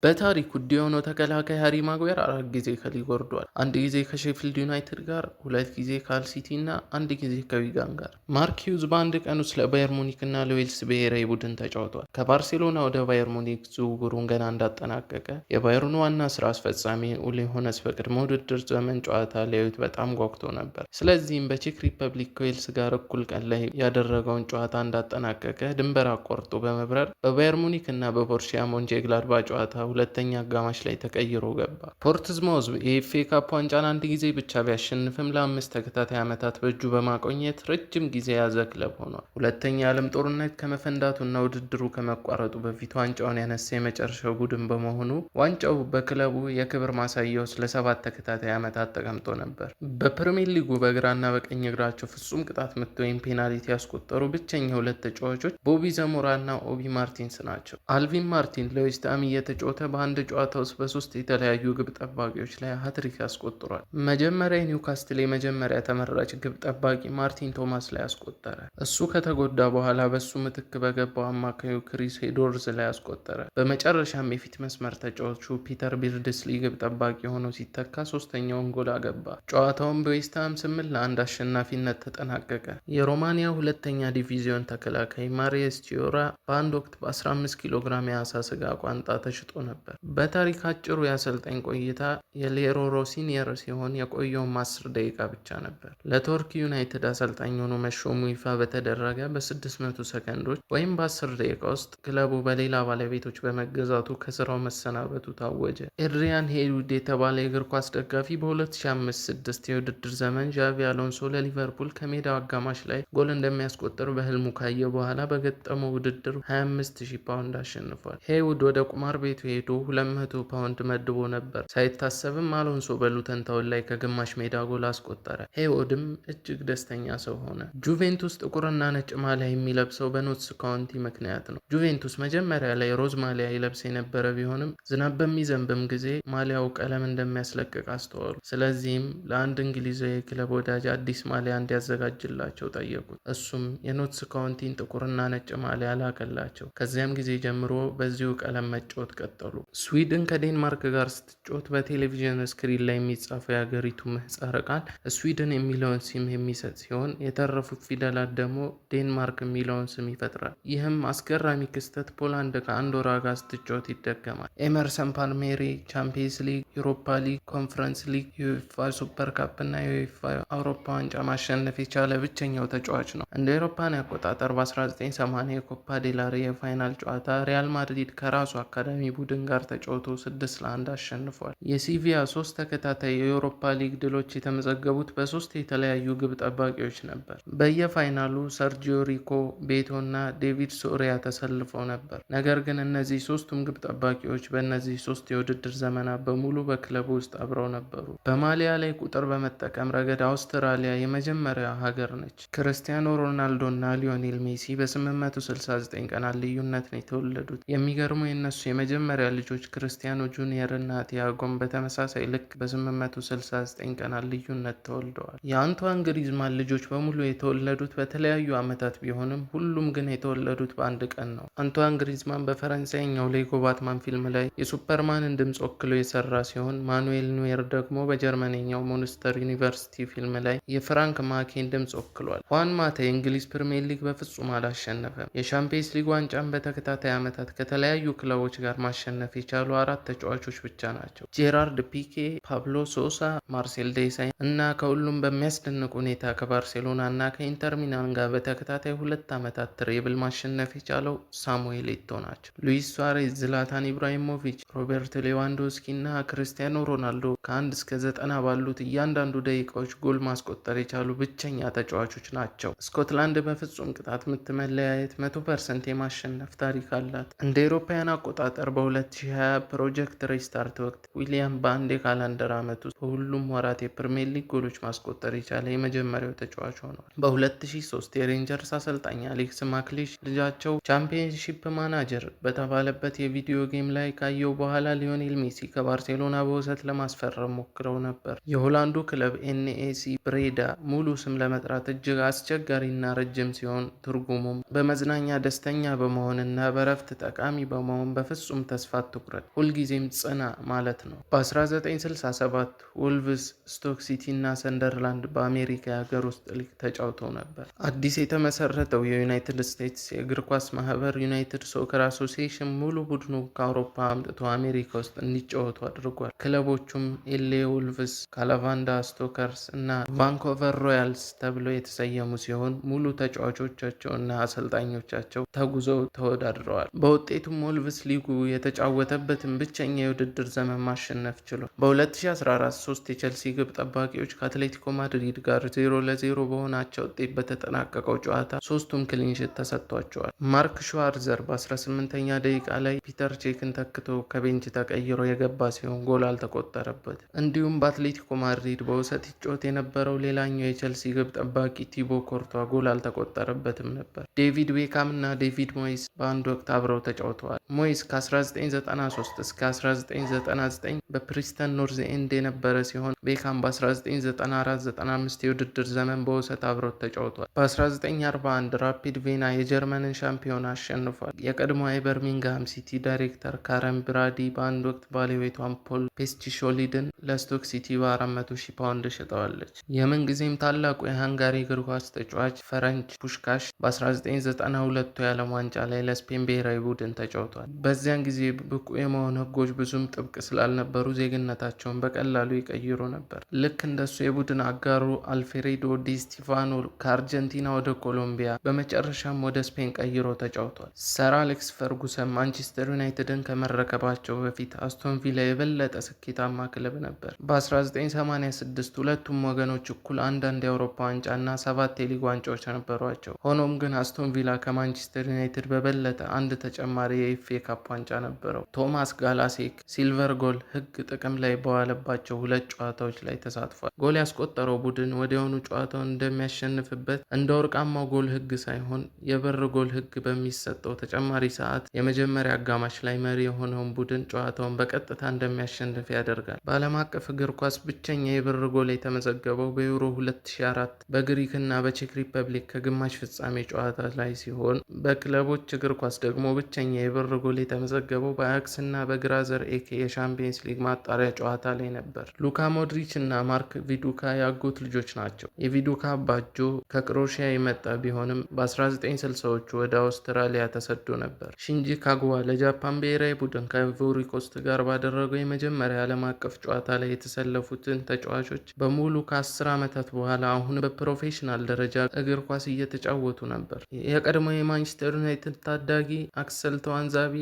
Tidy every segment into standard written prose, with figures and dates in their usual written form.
በታሪክ ውድ የሆነው ተከላካይ ሃሪ ማጓየር 4 ጊዜ ከሊግ ወርዷል። 1 ጊዜ ከሼፊልድ ዩናይትድ ጋር፣ 2 ጊዜ ከሃል ሲቲ እና 1 ጊዜ ከዊጋን ጋር። ማርክ ሂውዝ በአንድ ቀን ውስጥ ለባየር ሙኒክ እና ለዌልስ ብሔራዊ ቡድን ተጫውቷል። ከባርሴሎና ወደ ባየር ሙኒክ ዝውውሩን ገና እንዳጠናቀቀ የባየሩን ዋና ስራ አስፈጻሚ ኡሊ ሆነስ በቅድመ ውድድር ዘመን ጨዋታ ሊያዩት በጣም ጓጉቶ ነበር። ስለዚህም በቼክ ሪፐብሊክ ከዌልስ ጋር እኩል ቀን ላይ ያደረገውን ጨዋታ እንዳጠናቀቀ ድንበር አቋርጦ በመብረር በባየር ሙኒክ እና በቦሩሲያ ሞንቼግላድባ ጨዋታ ሁለተኛ አጋማሽ ላይ ተቀይሮ ገባ። ፖርትስማውዝ የኤፍኤ ካፕ ዋንጫን 1 ጊዜ ብቻ ቢያሸንፍም ለ5 ተከታታይ ዓመታት በእጁ በማቆየት ረጅም ጊዜ የያዘ ክለብ ሆኗል። ሁለተኛ የዓለም ጦርነት ከመፈንዳቱና ውድድሩ ከመቋረጡ በፊት ዋንጫውን ያነሳ የመጨረሻው ቡድን በመሆኑ ዋንጫው በክለቡ የክብር ማሳያ ውስጥ ለ7 ተከታታይ ዓመታት ተቀምጦ ነበር። በፕሪሚየር ሊጉ በግራና በቀኝ እግራቸው ፍጹም ቅጣት ምት ወይም ፔናልቲ ያስቆጠሩ ብቸኛ 2 ተጫዋቾች ቦቢ ዘሞራ እና ኦቢ ማርቲንስ ናቸው። አልቪን ማርቲን ለዌስትሃም እየተጫወተ በአንድ ጨዋታ ውስጥ በ3 የተለያዩ ግብ ጠባቂዎች ላይ ሃትሪክ አስቆጥሯል። መጀመሪያ የኒውካስትል የመጀመሪያ ተመራጭ ግብ ጠባቂ ማርቲን ቶማስ ላይ አስቆጠረ። እሱ ከተጎዳ በኋላ በሱ ምትክ በገባው አማካዩ ክሪስ ሄዶርዝ ላይ አስቆጠረ። በመጨረሻም የፊት መስመር ተጫዋቹ ፒተር ቢርድስሊ ግብ ጠባቂ ሆኖ ሲተካ 3ኛውን ጎል አገባ። ጨዋታውን በዌስትሃም 8-1 አሸናፊነት ተጠናቀቀ። የሮማኒያ ሁለተኛ ዲቪዚዮን ተከላካይ ማሪየስ ቲዮራ በአንድ ወቅት በ15 ኪሎ ግራም የአሳ ስጋ ቋንጣ ተሽጦ ነበር። በታሪክ አጭሩ የአሰልጣኝ ቆይታ የሌሮሮ ሲኒየር ሲሆን የቆየውም 10 ደቂቃ ብቻ ነበር። ለቶርክ ዩናይትድ አሰልጣኝ ሆኖ መሾሙ ይፋ በተደረገ በ600 ሰከንዶች ወይም በ10 ደቂቃ ውስጥ ክለቡ በሌላ ባለቤቶች በመገዛቱ ከስራው መሰናበቱ ታወጀ። ኤድሪያን ሄይውድ የተባለ የእግር ኳስ ደጋፊ በ2005-06 የውድድር ዘመን ዣቪ አሎንሶ ለሊቨርፑል ከሜዳው አጋማሽ ላይ ጎል እንደሚያስቆጥር በህልሙ ካየ በኋላ በገጠመው ውድድር 25,000 ፓውንድ አሸንፏል። ሄይውድ ወደ ቁማር ቤቱ ሄዶ 200 ፓውንድ መድቦ ነበር። ሳይታሰብም አሎንሶ በሉተን ታውን ላይ ከግማሽ ሜዳ ጎል አስቆጠረ። ሄይውድም እጅግ ደስተኛ ሰው ሆነ። ጁቬንቱስ ጥቁርና ነጭ ማሊያ የሚለብሰው በኖትስ ካውንቲ ምክንያት ነው። ጁቬንቱስ መጀመሪያ ላይ ሮዝ ማሊያ ይለብስ የነበረ ቢሆንም ዝናብ በሚዘንብም ጊዜ ማሊያው ቀለም እንደሚያስለቅቅ አስተዋሉ። ስለዚህም ለአንድ እንግሊዛዊ የክለብ ወዳጅ አዲስ ማሊያ እንዲያዘጋጅላቸው ጠየቁት። እሱም የኖትስ ካውንቲን ጥቁርና ነጭ ማሊያ ላከላቸው። ከዚያም ጊዜ ጀምሮ በዚሁ ቀለም መጫወት ቀጠሉ። ስዊድን ከዴንማርክ ጋር ስትጫወት በቴሌቪዥን ስክሪን ላይ የሚጻፈው የሀገሪቱ ምህጻረ ቃል ስዊድን የሚለውን ስም የሚሰጥ ሲሆን የተረፉት ፊደላት ደግሞ ዴንማርክ የሚለውን ስም ይፈጥራል። ይህም አስገራሚ ክስተት ፖላንድ ከአንዶራ ጋር ስትጫወት ይደገማል። ኤመርሰን ፓልሜሪ ቻምፒየንስ ሊግ፣ ዩሮፓ ሊግ፣ ኮንፈረንስ ሊግ፣ የዩኤፋ ሱፐር ካፕ እና የዩኤፋ አውሮፓ ዋንጫ ማሸነፍ የቻለ ብቸኛው ተጫዋች ነው። እንደ አውሮፓውያን አቆጣጠር በ1980 የኮፓ ዴላሬ የፋይናል ጨዋታ ሪያል ማድሪድ ከራሱ አካዳሚ ቡድን ጋር ተጫውቶ 6-1 አሸንፏል። የሲቪያ 3 ተከታታይ የዩሮፓ ሊግ ድሎች የተመዘገቡት በ3 የተለያዩ ግብ ጠባቂዎች ነበር። በየፋይናሉ ሰርጂዮ ሪኮ፣ ቤቶ እና ዴቪድ ሶሪያ ተሰልፈው ነበር። ነገር ግን እነዚህ 3ቱም ግብ ጠባቂዎች በእነዚህ 3 የውድድር ዘመናት በሙሉ በክለቡ ውስጥ አብረው ነበሩ። በማሊያ ላይ ቁጥር በመጠቀም ረገድ አውስትራሊያ የመጀመሪያ ሀገር ነች። ክርስቲያኖ ሮናልዶ እና ሊዮኔል ሜሲ በ869 ቀናት ልዩነት ነው የተወለዱት። የሚገርሙ የነሱ የመጀመሪያ ልጆች ክርስቲያኖ ጁኒየር እና ቲያጎም በተመሳሳይ ልክ በ869 ቀናት ልዩነት ተወልደዋል። የአንቷን ግሪዝማን ልጆች በሙሉ የተወለዱት በተለያዩ ዓመታት ቢሆንም ሁሉም ግን የተወለዱት በአንድ ቀን ነው። አንቷን ግሪዝማን በፈረንሳይኛው ሌጎ ባትማን ፊልም ላይ የሱፐርማንን ድምፅ ወክሎ የሰራ ሲሆን ማኑኤል ኑዌር ደግሞ በጀርመንኛው ሞንስተር ዩኒቨርሲቲ ፊልም ላይ የፍራንክ ማኬን ድምፅ ወክሏል። ዋን ማታ የእንግሊዝ ፕሪሚየር ሊግ በፍጹም አላሸነፈም። የሻምፒየንስ ሊግ ዋንጫን በተከታታይ ዓመታት ከተለያዩ ክለቦች ጋር ማሸነፍ የቻሉ 4 ተጫዋቾች ብቻ ናቸው። ጄራርድ ፒኬ፣ ፓብሎ ሶሳ፣ ማርሴል ዴሳይ እና ከሁሉም በሚያስደንቅ ሁኔታ ከባርሴሎና እና ከኢንተር ሚላን ጋር በተከታታይ 2 ዓመታት ትሬብል ማሸነፍ የቻለው ሳሙኤል ኤቶ ናቸው። ሉዊስ ሱዋሬዝ፣ ዝላታን ኢብራሂሞቪች፣ ሮበርት ሌዋንዶስኪ እና ክርስቲያኖ ሮናልዶ ከ1 እስከ 90 ባሉት እያንዳንዱ ደቂቃዎች ጎል ማስቆጠር የቻሉ ብቸኛ ተጫዋቾች ናቸው። ስኮትላንድ በፍጹም ቅጣት ምት መለያየት 100% የማሸነፍ ታሪክ አላት። እንደ አውሮፓውያን አቆጣጠር በ2020 ፕሮጀክት ሬስታርት ወቅት ዊሊያም በአንድ የካላንደር ዓመት ውስጥ በሁሉም ወራት የፕሪሚየር ሊግ ጎሎች ማስቆጠር የቻለ የመጀመሪያው ተጫዋች ሆኗል። በ2003 የሬንጀርስ አሰልጣኝ አሌክስ ማክሊሽ ልጃቸው ቻምፒየንሺፕ ማናጀር በተባለበት የቪዲዮ ጌም ላይ ካየው በኋላ ሊዮኔል ሜሲ ከባርሴሎና በውሰት ለማስፈረም ሞክረው ነበር። የሆላንዱ ክለብ ኤንኤሲ ብሬዳ ሙሉ ስም ለመጥራት እጅግ አስቸጋሪና ረጅም ሲሆን ትርጉሙም በመዝናኛ ደስተኛ በመሆንና በረፍት ጠቃሚ በመሆን በፍጹም ተስፋ ተስፋ አትቁረጥ፣ ሁልጊዜም ጽና ማለት ነው። በ1967 ውልቭስ፣ ስቶክ ሲቲ እና ሰንደርላንድ በአሜሪካ የሀገር ውስጥ ሊግ ተጫውተው ነበር። አዲስ የተመሰረተው የዩናይትድ ስቴትስ የእግር ኳስ ማህበር ዩናይትድ ሶከር አሶሲዬሽን ሙሉ ቡድኑ ከአውሮፓ አምጥቶ አሜሪካ ውስጥ እንዲጫወቱ አድርጓል። ክለቦቹም ኤልኤ ውልቭስ፣ ካላቫንዳ ስቶከርስ እና ቫንኮቨር ሮያልስ ተብለው የተሰየሙ ሲሆን ሙሉ ተጫዋቾቻቸው እና አሰልጣኞቻቸው ተጉዘው ተወዳድረዋል። በውጤቱም ውልቭስ ሊጉ የተጫወተበትን ብቸኛ የውድድር ዘመን ማሸነፍ ችሏል። በ2014 ሶስት የቼልሲ ግብ ጠባቂዎች ከአትሌቲኮ ማድሪድ ጋር 0-0 በሆናቸው ውጤት በተጠናቀቀው ጨዋታ ሶስቱም ክሊንሽት ተሰጥቷቸዋል። ማርክ ሽዋርዘር በ18ኛ ደቂቃ ላይ ፒተር ቼክን ተክቶ ከቤንች ተቀይሮ የገባ ሲሆን ጎል አልተቆጠረበት። እንዲሁም በአትሌቲኮ ማድሪድ በውሰት ይጫወት የነበረው ሌላኛው የቼልሲ ግብ ጠባቂ ቲቦ ኮርቷ ጎል አልተቆጠረበትም ነበር። ዴቪድ ቤካም እና ዴቪድ ሞይስ በአንድ ወቅት አብረው ተጫውተዋል። ሞይስ ከ1993 እስከ 1999 በፕሪስተን ኖርዝ ኤንድ የነበረ ሲሆን ቤካም በ1994-95 የውድድር ዘመን በውሰት አብረው ተጫውተዋል። በ1941 ራፒድ ቬና የጀርመንን ሻምፒዮን አሸንፏል። የቀድሞ የበርሚንግሃም ሲቲ ዳይሬክተር ካረን ብራዲ በአንድ ወቅት ባለቤቷን ፖል ፔስቲሾሊድን ለስቶክ ሲቲ በ400,000 ፓውንድ ሸጠዋለች። የምንጊዜም ታላቁ የሃንጋሪ እግር ኳስ ተጫዋች ፈረንች ፑሽካሽ በ1992 የዓለም ዋንጫ ላይ ለስፔን ብሔራዊ ቡድን ተጫውቷል። በዚያን ጊዜ ብቁ የመሆን ህጎች ብዙም ጥብቅ ስላልነበሩ ዜግነታቸውን በቀላሉ ይቀይሩ ነበር። ልክ እንደሱ የቡድን አጋሩ አልፍሬዶ ዲ ስቲፋኖ ከአርጀንቲና ወደ ኮሎምቢያ በመጨረሻም ወደ ስፔን ቀይሮ ተጫውቷል። ሰር አሌክስ ፈርጉሰን ማንቸስተር ዩናይትድን ከመረከባቸው በፊት አስቶን ቪላ የበለጠ ስኬታማ ክለብ ነበር። በ1986 ሁለቱም ወገኖች እኩል አንዳንድ የአውሮፓ ዋንጫ እና 7 የሊግ ዋንጫዎች ነበሯቸው። ሆኖም ግን አስቶን ቪላ ከማንቸስተር ዩናይትድ በበለጠ አንድ ተጨማሪ የኤፍኤ ካፕ ዋንጫ ነበረው። ቶማስ ጋላሴክ ሲልቨር ጎል ህግ ጥቅም ላይ በዋለባቸው 2 ጨዋታዎች ላይ ተሳትፏል። ጎል ያስቆጠረው ቡድን ወዲያውኑ ጨዋታውን እንደሚያሸንፍበት እንደ ወርቃማው ጎል ህግ ሳይሆን የበር ጎል ህግ በሚሰጠው ተጨማሪ ሰዓት የመጀመሪያ አጋማሽ ላይ መሪ የሆነውን ቡድን ጨዋታውን በቀጥታ እንደሚያሸንፍ ያደርጋል። በዓለም አቀፍ እግር ኳስ ብቸኛ የበር ጎል የተመዘገበው በዩሮ 2004 በግሪክ እና በቼክ ሪፐብሊክ ከግማሽ ፍጻሜ ጨዋታ ላይ ሲሆን በክለቦች እግር ኳስ ደግሞ ብቸኛ የበር ጎል የተመዘገበው በአያክስ እና በግራዘር ኤኬ የሻምፒየንስ ሊግ ማጣሪያ ጨዋታ ላይ ነበር። ሉካ ሞድሪች እና ማርክ ቪዱካ ያጎት ልጆች ናቸው። የቪዱካ አባት ጆ ከክሮሺያ የመጣ ቢሆንም በ1960ዎቹ ወደ አውስትራሊያ ተሰዶ ነበር። ሺንጂ ካጉዋ ለጃፓን ብሔራዊ ቡድን ከአይቮሪ ኮስት ጋር ባደረገው የመጀመሪያ ዓለም አቀፍ ጨዋታ ላይ የተሰለፉትን ተጫዋቾች በሙሉ ከ10 ዓመታት በኋላ አሁን በፕሮፌሽናል ደረጃ እግር ኳስ እየተጫወቱ ነበር። የቀድሞ የማንቸስተር ዩናይትድ ታዳጊ አክሰል ተዋንዛቢ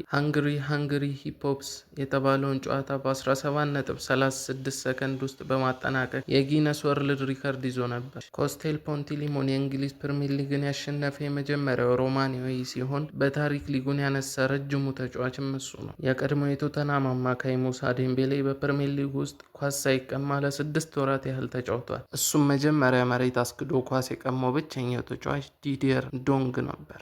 ሃንግሪ ሂፕሆፕስ የተባለውን ጨዋታ በ17.36 ሰከንድ ውስጥ በማጠናቀቅ የጊነስ ወርልድ ሪከርድ ይዞ ነበር። ኮስቴል ፖንቲሊሞን የእንግሊዝ ፕሪሚየር ሊግን ያሸነፈ የመጀመሪያው ሮማኒያዊ ሲሆን በታሪክ ሊጉን ያነሳ ረጅሙ ተጫዋችም እሱ ነው። የቀድሞ የቶተናም አማካይ ሙሳ ዴምቤሌ በፕሪሚየር ሊግ ውስጥ ኳስ ሳይቀማ ለ6 ወራት ያህል ተጫውቷል። እሱም መጀመሪያ መሬት አስክዶ ኳስ የቀማው ብቸኛው ተጫዋች ዲዲየር ዶንግ ነበር።